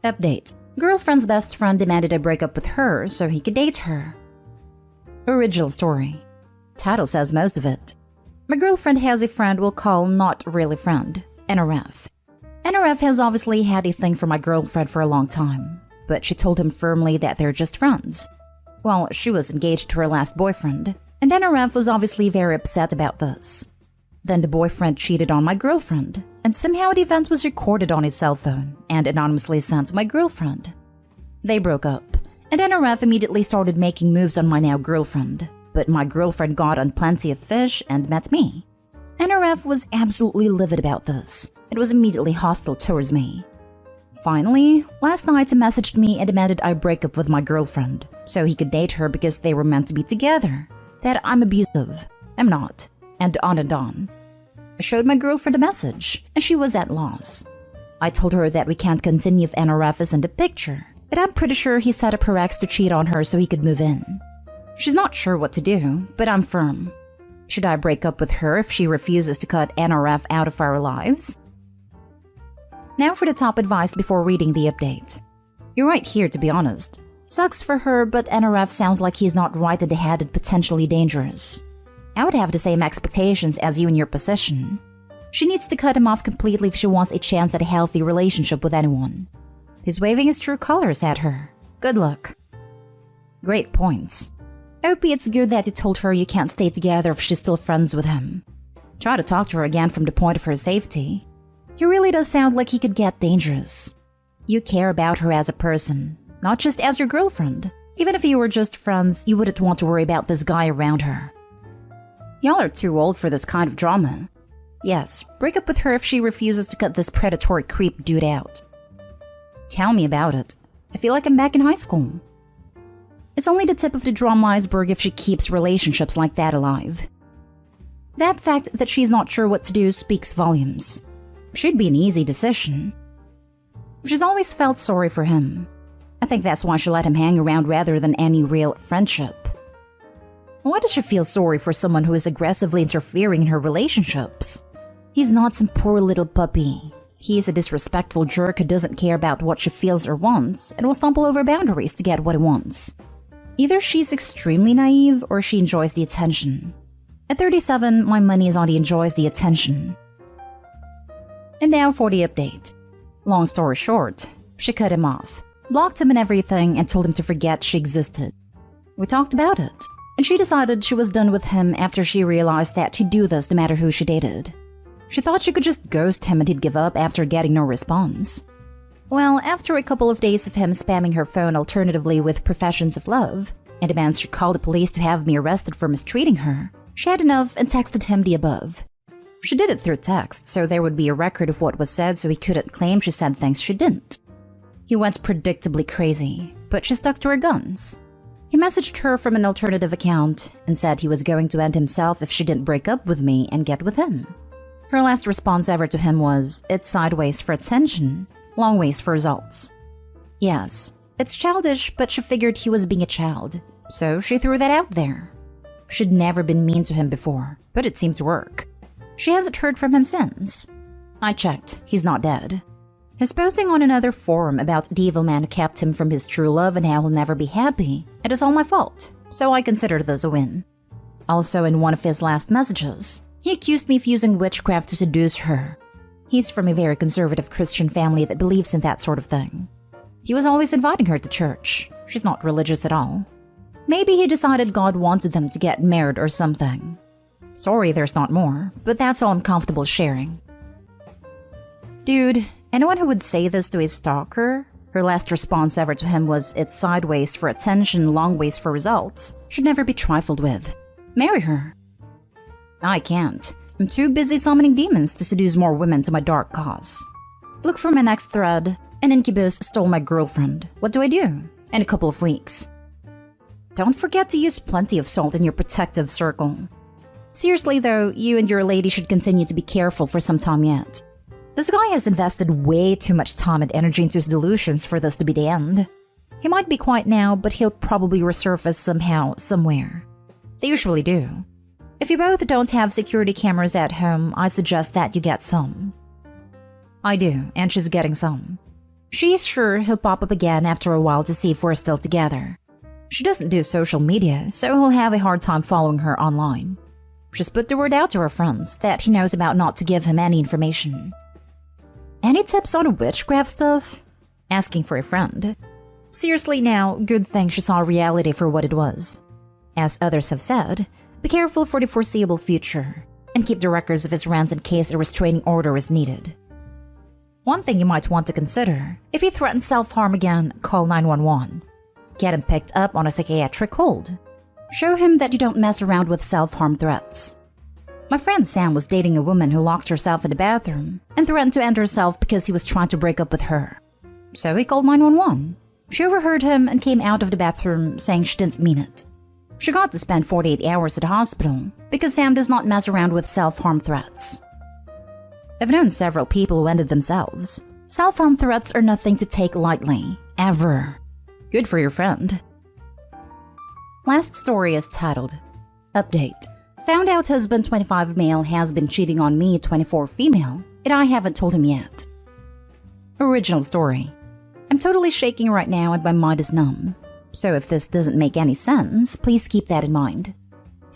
Update. Girlfriend's best friend demanded I break up with her so he could date her. Original story. Title says most of it. My girlfriend has a friend we'll call not really friend, NRF. NRF has obviously had a thing for my girlfriend for a long time, but she told him firmly that they're just friends. Well, she was engaged to her last boyfriend, and NRF was obviously very upset about this. Then the boyfriend cheated on my girlfriend, and somehow the event was recorded on his cell phone and anonymously sent to my girlfriend. They broke up, and NRF immediately started making moves on my now girlfriend, but my girlfriend got on plenty of fish and met me. NRF was absolutely livid about this. It was immediately hostile towards me. Finally, last night he messaged me and demanded I break up with my girlfriend so he could date her because they were meant to be together. That I'm abusive. I'm not. And on and on. I showed my girlfriend a message, and she was at loss. I told her that we can't continue if NRF is in the picture, but I'm pretty sure he set up her ex to cheat on her so he could move in. She's not sure what to do, but I'm firm. Should I break up with her if she refuses to cut NRF out of our lives? Now for the top advice before reading the update. You're right here, to be honest. Sucks for her, but NRF sounds like he's not right in the head and potentially dangerous. I would have the same expectations as you in your position. She needs to cut him off completely if she wants a chance at a healthy relationship with anyone. He's waving his true colors at her. Good luck. Great points. OP, it's good that you told her you can't stay together if she's still friends with him. Try to talk to her again from the point of her safety. He really does sound like he could get dangerous. You care about her as a person, not just as your girlfriend. Even if you were just friends, you wouldn't want to worry about this guy around her. Y'all are too old for this kind of drama. Yes, break up with her if she refuses to cut this predatory creep dude out. Tell me about it. I feel like I'm back in high school. It's only the tip of the drama iceberg if she keeps relationships like that alive. That fact that she's not sure what to do speaks volumes. Should be an easy decision. She's always felt sorry for him. I think that's why she let him hang around rather than any real friendship. Why does she feel sorry for someone who is aggressively interfering in her relationships? He's not some poor little puppy. He's a disrespectful jerk who doesn't care about what she feels or wants and will stumble over boundaries to get what he wants. Either she's extremely naive or she enjoys the attention. At 37, my money is on he enjoys the attention. And now for the update. Long story short, she cut him off, blocked him and everything, and told him to forget she existed. We talked about it, and she decided she was done with him after she realized that she'd do this no matter who she dated. She thought she could just ghost him and he'd give up after getting no response. Well, after a couple of days of him spamming her phone alternatively with professions of love, and demands she call the police to have me arrested for mistreating her, she had enough and texted him the above. She did it through text, so there would be a record of what was said so he couldn't claim she said things she didn't. He went predictably crazy, but she stuck to her guns. He messaged her from an alternative account and said he was going to end himself if she didn't break up with me and get with him. Her last response ever to him was, "It's sideways for attention, long ways for results." Yes, it's childish, but she figured he was being a child, so she threw that out there. She'd never been mean to him before, but it seemed to work. She hasn't heard from him since. I checked, he's not dead. He's posting on another forum about the evil man who kept him from his true love and how he'll never be happy. It is all my fault, so I consider this a win. Also, in one of his last messages, he accused me of using witchcraft to seduce her. He's from a very conservative Christian family that believes in that sort of thing. He was always inviting her to church. She's not religious at all. Maybe he decided God wanted them to get married or something. Sorry there's not more, but that's all I'm comfortable sharing. Dude, anyone who would say this to a stalker, her last response ever to him was, "It's sideways for attention, long ways for results," should never be trifled with. Marry her. I can't. I'm too busy summoning demons to seduce more women to my dark cause. Look for my next thread. An incubus stole my girlfriend. What do I do? In a couple of weeks. Don't forget to use plenty of salt in your protective circle. Seriously though, you and your lady should continue to be careful for some time yet. This guy has invested way too much time and energy into his delusions for this to be the end. He might be quiet now, but he'll probably resurface somehow, somewhere. They usually do. If you both don't have security cameras at home, I suggest that you get some. I do, and she's getting some. She's sure he'll pop up again after a while to see if we're still together. She doesn't do social media, so he'll have a hard time following her online. She's put the word out to her friends that he knows about not to give him any information. Any tips on witchcraft stuff? Asking for a friend. Seriously now, good thing she saw reality for what it was. As others have said, be careful for the foreseeable future, and keep the records of his rants in case a restraining order is needed. One thing you might want to consider, if he threatens self-harm again, call 911. Get him picked up on a psychiatric hold. Show him that you don't mess around with self-harm threats. My friend Sam was dating a woman who locked herself in the bathroom and threatened to end herself because he was trying to break up with her. So he called 911. She overheard him and came out of the bathroom saying she didn't mean it. She got to spend 48 hours at the hospital because Sam does not mess around with self-harm threats. I've known several people who ended themselves. Self-harm threats are nothing to take lightly, ever. Good for your friend. Last story is titled, Update. Found out husband 25 male has been cheating on me 24 female, and I haven't told him yet. Original story. I'm totally shaking right now and my mind is numb. So if this doesn't make any sense, please keep that in mind.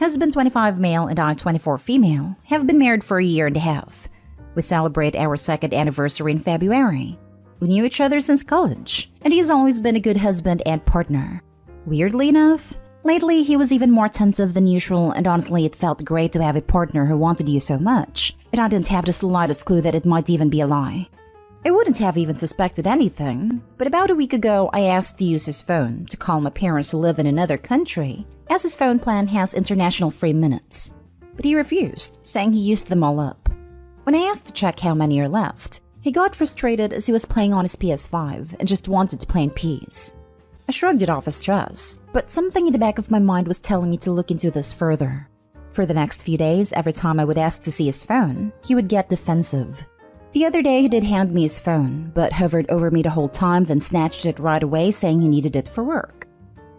Husband 25 male and I 24 female have been married for a year and a half. We celebrate our second anniversary in February. We knew each other since college, and he's always been a good husband and partner. Weirdly enough, lately he was even more attentive than usual, and honestly it felt great to have a partner who wanted you so much, and I didn't have the slightest clue that it might even be a lie. I wouldn't have even suspected anything, but about a week ago I asked to use his phone to call my parents who live in another country, as his phone plan has international free minutes. But he refused, saying he used them all up. When I asked to check how many are left, he got frustrated as he was playing on his PS5 and just wanted to play in peace. I shrugged it off as stress, but something in the back of my mind was telling me to look into this further. For the next few days, every time I would ask to see his phone, he would get defensive. The other day he did hand me his phone, but hovered over me the whole time, then snatched it right away saying he needed it for work.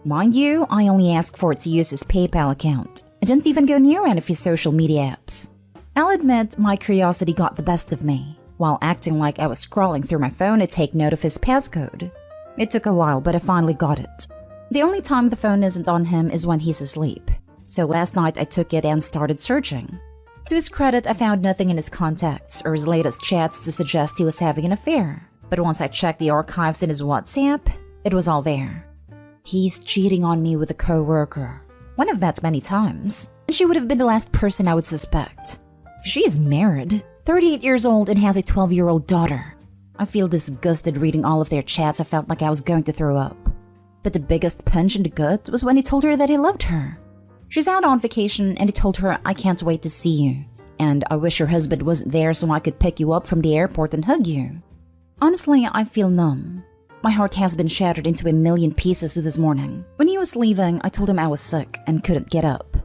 Mind you, I only asked for it to use his PayPal account. I didn't even go near any of his social media apps. I'll admit my curiosity got the best of me, while acting like I was scrolling through my phone to take note of his passcode. It took a while, but I finally got it. The only time the phone isn't on him is when he's asleep. So last night I took it and started searching. To his credit, I found nothing in his contacts or his latest chats to suggest he was having an affair. But once I checked the archives in his WhatsApp, it was all there. He's cheating on me with a co-worker. One I've met many times, and she would have been the last person I would suspect. She is married, 38 years old, and has a 12-year-old daughter. I feel disgusted reading all of their chats. I felt like I was going to throw up. But the biggest punch in the gut was when he told her that he loved her. She's out on vacation and he told her, I can't wait to see you. And I wish your husband wasn't there so I could pick you up from the airport and hug you. Honestly, I feel numb. My heart has been shattered into a million pieces this morning. When he was leaving, I told him I was sick and couldn't get up.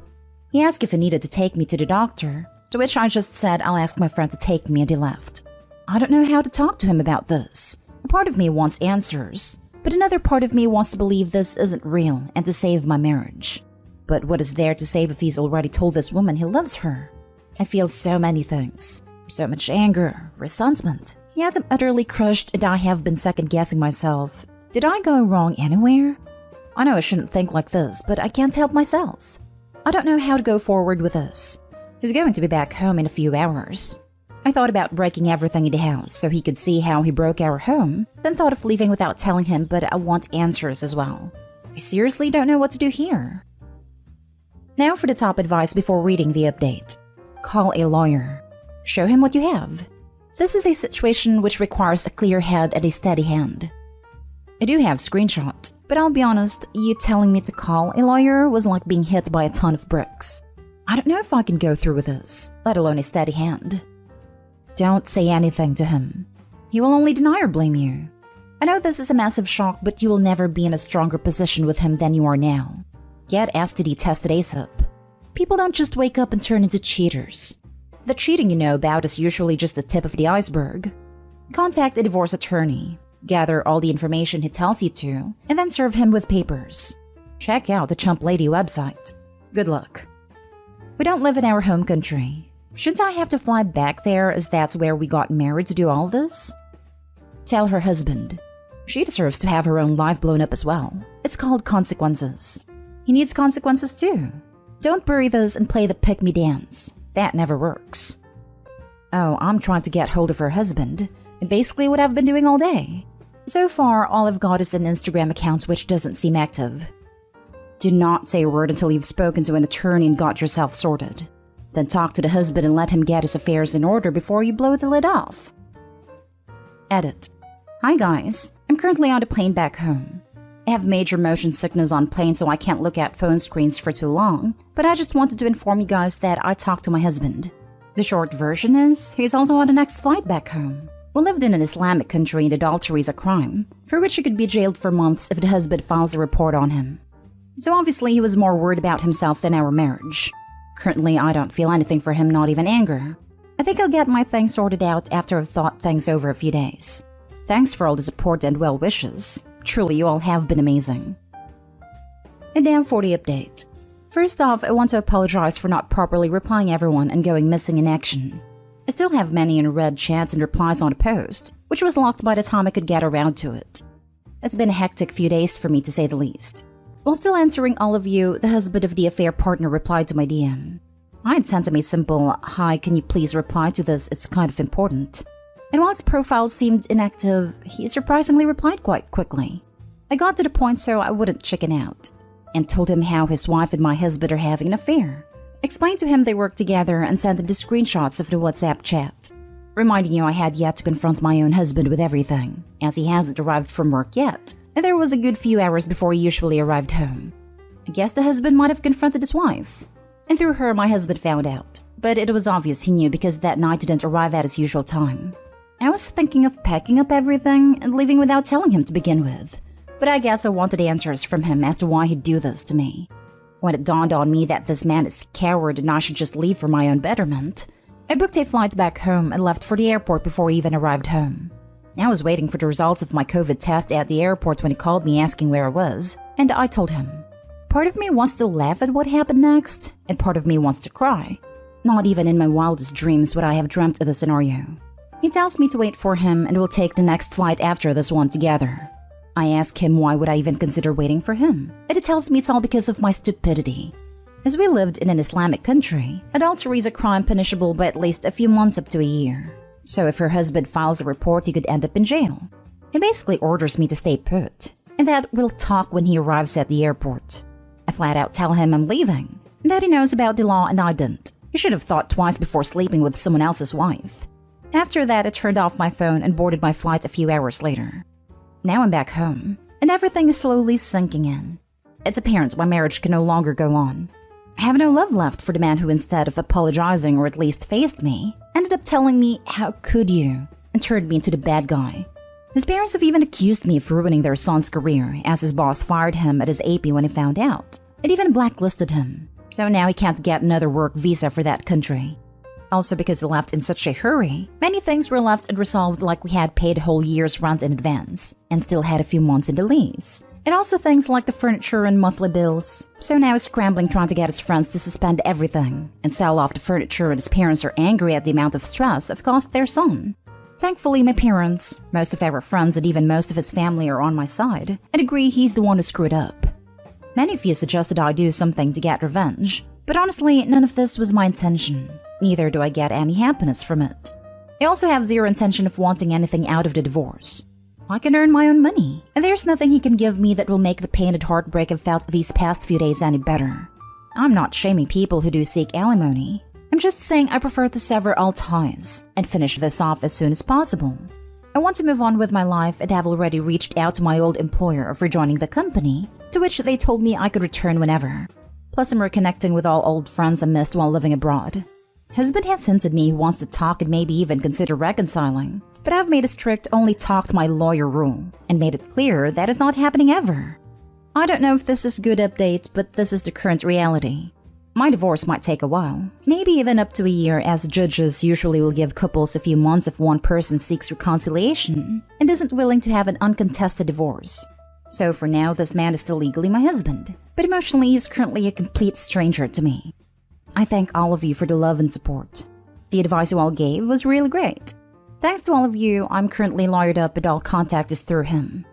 He asked if he needed to take me to the doctor, to which I just said I'll ask my friend to take me, and he left. I don't know how to talk to him about this. A part of me wants answers, but another part of me wants to believe this isn't real and to save my marriage. But what is there to save if he's already told this woman he loves her? I feel so many things. So much anger, resentment. Yet I'm utterly crushed and I have been second-guessing myself. Did I go wrong anywhere? I know I shouldn't think like this, but I can't help myself. I don't know how to go forward with this. He's going to be back home in a few hours. I thought about breaking everything in the house so he could see how he broke our home, then thought of leaving without telling him, but I want answers as well. I seriously don't know what to do here. Now for the top advice before reading the update. Call a lawyer. Show him what you have. This is a situation which requires a clear head and a steady hand. I do have screenshot, but I'll be honest, you telling me to call a lawyer was like being hit by a ton of bricks. I don't know if I can go through with this, let alone a steady hand. Don't say anything to him. He will only deny or blame you. I know this is a massive shock, but you will never be in a stronger position with him than you are now. Get STD tested ASAP. People don't just wake up and turn into cheaters. The cheating you know about is usually just the tip of the iceberg. Contact a divorce attorney, gather all the information he tells you to, and then serve him with papers. Check out the Chump Lady website. Good luck. We don't live in our home country. Shouldn't I have to fly back there as that's where we got married to do all this? Tell her husband. She deserves to have her own life blown up as well. It's called consequences. He needs consequences too. Don't bury this and play the pick-me dance. That never works. Oh, I'm trying to get hold of her husband, and basically what I've been doing all day. So far, all I've got is an Instagram account which doesn't seem active. Do not say a word until you've spoken to an attorney and got yourself sorted. Then talk to the husband and let him get his affairs in order before you blow the lid off. Edit. Hi guys, I'm currently on a plane back home. I have major motion sickness on planes, so I can't look at phone screens for too long, but I just wanted to inform you guys that I talked to my husband. The short version is, he's also on the next flight back home. We lived in an Islamic country and adultery is a crime, for which he could be jailed for months if the husband files a report on him. So obviously he was more worried about himself than our marriage. Currently, I don't feel anything for him, not even anger. I think I'll get my things sorted out after I've thought things over a few days. Thanks for all the support and well wishes. Truly, you all have been amazing. A Damn 40 update. First off, I want to apologize for not properly replying everyone and going missing in action. I still have many unread chats and replies on a post, which was locked by the time I could get around to it. It's been a hectic few days for me, to say the least. While still answering all of you, the husband of the affair partner replied to my DM. I had sent him a simple, "Hi, can you please reply to this, it's kind of important." And while his profile seemed inactive, he surprisingly replied quite quickly. I got to the point so I wouldn't chicken out, and told him how his wife and my husband are having an affair. Explained to him they work together and sent him the screenshots of the WhatsApp chat. Reminding you I had yet to confront my own husband with everything, as he hasn't arrived from work yet, and there was a good few hours before he usually arrived home. I guess the husband might have confronted his wife. And through her, my husband found out. But it was obvious he knew because that night he didn't arrive at his usual time. I was thinking of packing up everything and leaving without telling him to begin with. But I guess I wanted answers from him as to why he'd do this to me. When it dawned on me that this man is a coward and I should just leave for my own betterment, I booked a flight back home and left for the airport before he even arrived home. I was waiting for the results of my COVID test at the airport when he called me asking where I was, and I told him. Part of me wants to laugh at what happened next, and part of me wants to cry. Not even in my wildest dreams would I have dreamt of the scenario. He tells me to wait for him and we'll take the next flight after this one together. I ask him why would I even consider waiting for him, and he tells me it's all because of my stupidity. As we lived in an Islamic country, adultery is a crime punishable by at least a few months up to a year. So if her husband files a report, he could end up in jail. He basically orders me to stay put, and that we'll talk when he arrives at the airport. I flat out tell him I'm leaving, and that he knows about the law and I didn't. He should have thought twice before sleeping with someone else's wife. After that, I turned off my phone and boarded my flight a few hours later. Now I'm back home, and everything is slowly sinking in. It's apparent my marriage can no longer go on. I have no love left for the man who, instead of apologizing or at least faced me, ended up telling me, "How could you?" and turned me into the bad guy. His parents have even accused me of ruining their son's career, as his boss fired him at his AP when he found out. It even blacklisted him, so now he can't get another work visa for that country. Also, because he left in such a hurry, many things were left unresolved, like we had paid a whole year's rent in advance, and still had a few months in the lease. And also things like the furniture and monthly bills. So now he's scrambling trying to get his friends to suspend everything and sell off the furniture, and his parents are angry at the amount of stress I've caused their son. Thankfully, my parents, most of our friends, and even most of his family are on my side and agree he's the one who screwed up. Many of you suggested I do something to get revenge, but honestly, none of this was my intention. Neither do I get any happiness from it. I also have zero intention of wanting anything out of the divorce. I can earn my own money, and there's nothing he can give me that will make the pain and heartbreak I've felt these past few days any better. I'm not shaming people who do seek alimony. I'm just saying I prefer to sever all ties and finish this off as soon as possible. I want to move on with my life and have already reached out to my old employer for joining the company, to which they told me I could return whenever. Plus, I'm reconnecting with all old friends I missed while living abroad. Husband has hinted me he wants to talk and maybe even consider reconciling, but I've made a strict only talk to my lawyer rule and made it clear that is not happening ever. I don't know if this is a good update, but this is the current reality. My divorce might take a while, maybe even up to a year, as judges usually will give couples a few months if one person seeks reconciliation and isn't willing to have an uncontested divorce. So for now, this man is still legally my husband, but emotionally he is currently a complete stranger to me. I thank all of you for the love and support. The advice you all gave was really great. Thanks to all of you, I'm currently lawyered up and all contact is through him.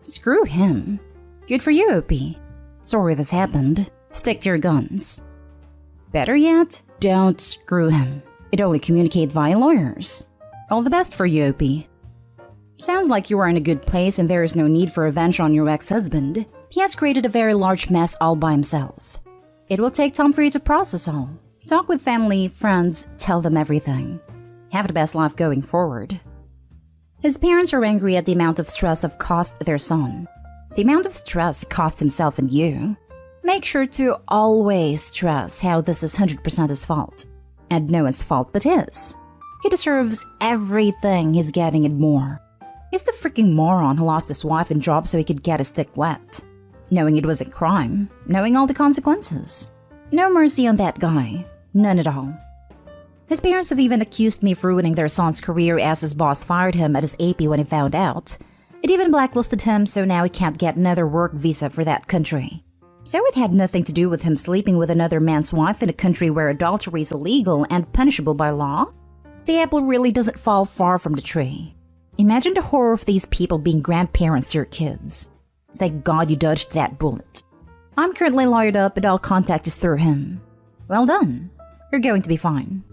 Screw him. Good for you, Opie. Sorry this happened. Stick to your guns. Better yet, don't screw him. It only communicate via lawyers. All the best for you, Opie. Sounds like you are in a good place and there is no need for revenge on your ex-husband. He has created a very large mess all by himself. It will take time for you to process all. Talk with family, friends, tell them everything. Have the best life going forward. His parents are angry at the amount of stress have caused their son. The amount of stress cost himself and you. Make sure to always stress how this is 100% his fault. And no one's fault but his. He deserves everything he's getting and more. He's the freaking moron who lost his wife and job so he could get his dick wet. Knowing it was a crime, knowing all the consequences. No mercy on that guy. None at all. His parents have even accused me of ruining their son's career as his boss fired him at his AP when he found out. It even blacklisted him so now he can't get another work visa for that country. So it had nothing to do with him sleeping with another man's wife in a country where adultery is illegal and punishable by law? The apple really doesn't fall far from the tree. Imagine the horror of these people being grandparents to your kids. Thank God you dodged that bullet. I'm currently lawyered up and all contact is through him. Well done. You're going to be fine.